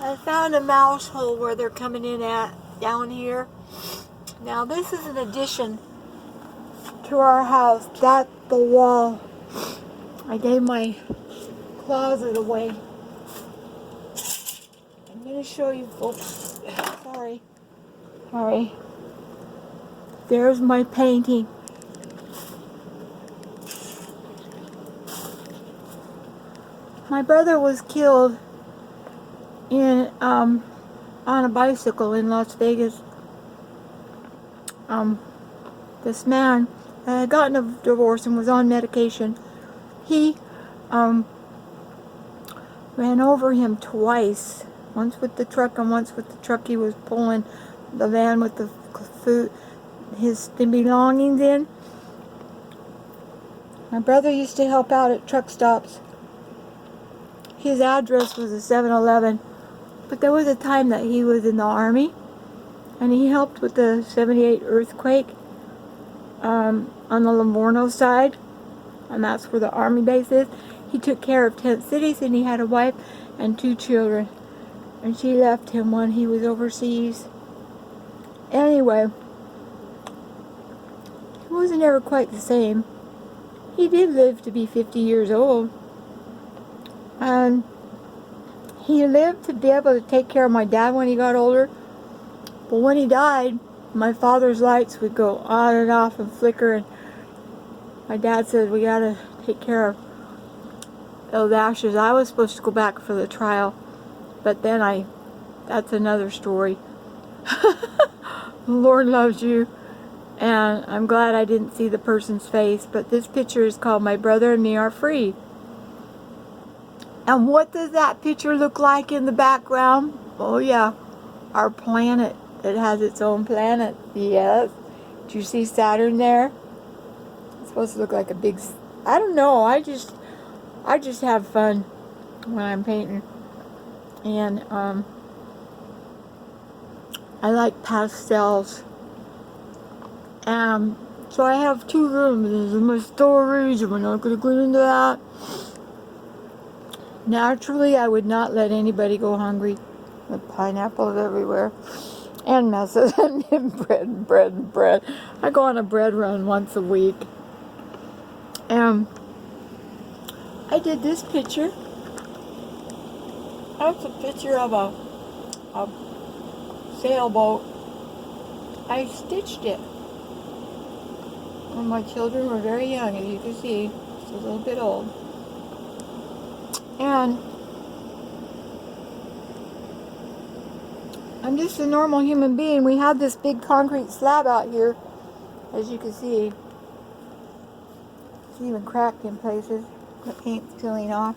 I found a mouse hole where they're coming in at down here. Now this is an addition to our house. That's the wall. I gave my closet away. I'm going to show you folks. Sorry. There's my painting. My brother was killed in on a bicycle in Las Vegas. This man had gotten a divorce and was on medication. He ran over him twice. Once with the truck and once with the truck he was pulling the van with the food, the belongings in. My brother used to help out at truck stops. His address was a 7-Eleven, but there was a time that he was in the Army, and he helped with the 78 earthquake on the Livorno side, and that's where the Army base is. He took care of tent cities, and he had a wife and 2 children, and she left him when he was overseas. Anyway, he wasn't ever quite the same. He did live to be 50 years old. And he lived to be able to take care of my dad when he got older. But when he died, my father's lights would go on and off and flicker. And my dad said, we gotta take care of those ashes. I was supposed to go back for the trial. But then that's another story. The Lord loves you. And I'm glad I didn't see the person's face. But this picture is called My Brother and Me Are Free. And what does that picture look like in the background? Oh yeah, our planet. It has its own planet. Yes. Do you see Saturn there? It's supposed to look like a big... I don't know. I just have fun when I'm painting. And I like pastels. So I have 2 rooms. This is my storage, and we're not going to go into that. Naturally, I would not let anybody go hungry. With pineapples everywhere. And messes. And bread. I go on a bread run once a week. And I did this picture. That's a picture of a sailboat. I stitched it when my children were very young, as you can see. It's a little bit old. And I'm just a normal human being. We have this big concrete slab out here, as you can see. It's even cracked in places. The paint's peeling off.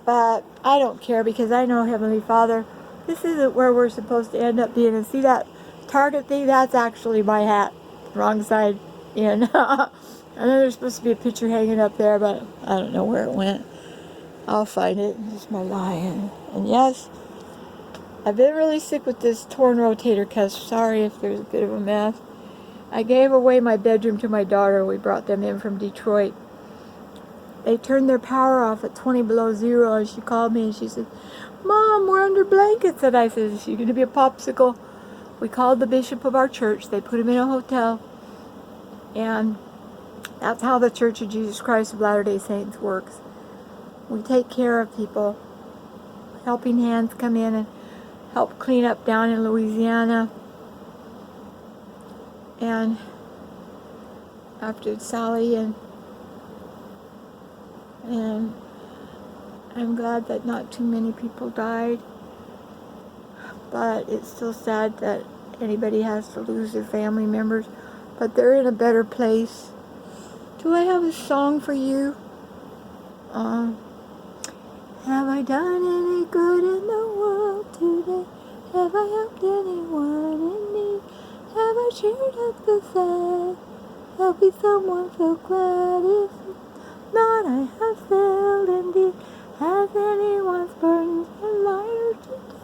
But I don't care, because I know Heavenly Father, this isn't where we're supposed to end up being. And see that Target thing? That's actually my hat. Wrong side in. I know there's supposed to be a picture hanging up there, but I don't know where it went. I'll find it. It's my lion. And yes, I've been really sick with this torn rotator cuff. Sorry if there's a bit of a mess. I gave away my bedroom to my daughter. We brought them in from Detroit. They turned their power off at 20 below zero, and she called me and she said, Mom, we're under blankets. And I said, is she going to be a popsicle? We called the bishop of our church. They put him in a hotel. And that's how the Church of Jesus Christ of Latter-day Saints works. We take care of people. Helping Hands come in and help clean up down in Louisiana. And after Sally, and I'm glad that not too many people died. But it's still sad that anybody has to lose their family members. But they're in a better place. Do I have a song for you? Have I done any good in the world today? Have I helped anyone in need? Have I cheered up the sad? Helping someone feel glad? If not, I have failed indeed. Has anyone's burdens been lighter today?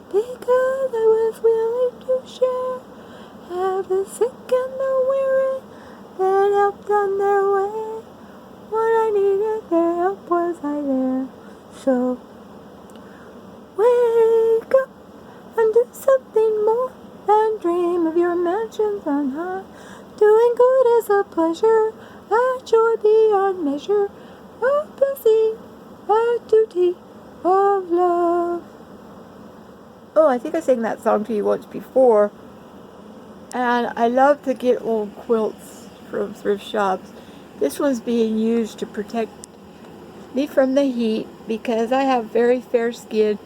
Because I was willing to share. Have the sick and the weary that helped on their way. What I needed, mountains on high. Doing good is a pleasure, a joy beyond measure, a blessing, a duty of love. Oh, I think I sang that song to you once before. And I love to get old quilts from thrift shops. This one's being used to protect me from the heat because I have very fair skin.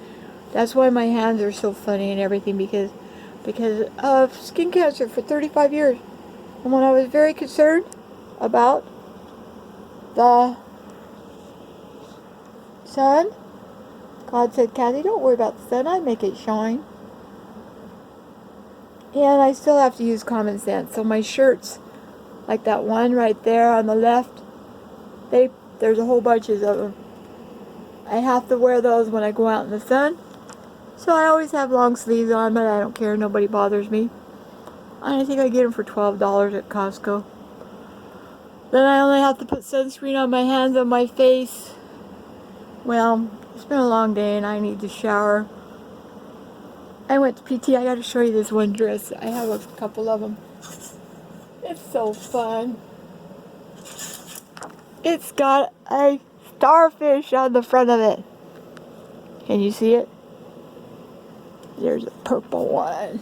That's why my hands are so funny and everything, because of skin cancer for 35 years. And when I was very concerned about the sun, God said, Kathy, don't worry about the sun. I make it shine. And I still have to use common sense. So my shirts, like that one right there on the left, there's a whole bunch of them. I have to wear those when I go out in the sun. So I always have long sleeves on, but I don't care. Nobody bothers me. I think I get them for $12 at Costco. Then I only have to put sunscreen on my hands and my face. Well, it's been a long day and I need to shower. I went to PT. I got to show you this one dress. I have a couple of them. It's so fun. It's got a starfish on the front of it. Can you see it? There's a purple one.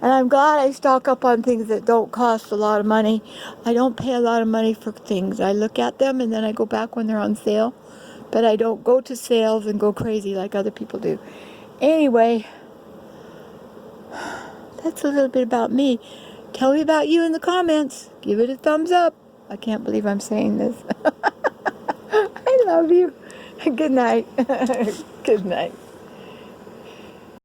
And I'm glad I stock up on things that don't cost a lot of money. I don't pay a lot of money for things. I look at them and then I go back when they're on sale. But I don't go to sales and go crazy like other people do. Anyway, that's a little bit about me. Tell me about you in the comments. Give it a thumbs up. I can't believe I'm saying this. I love you. Good night. Good night.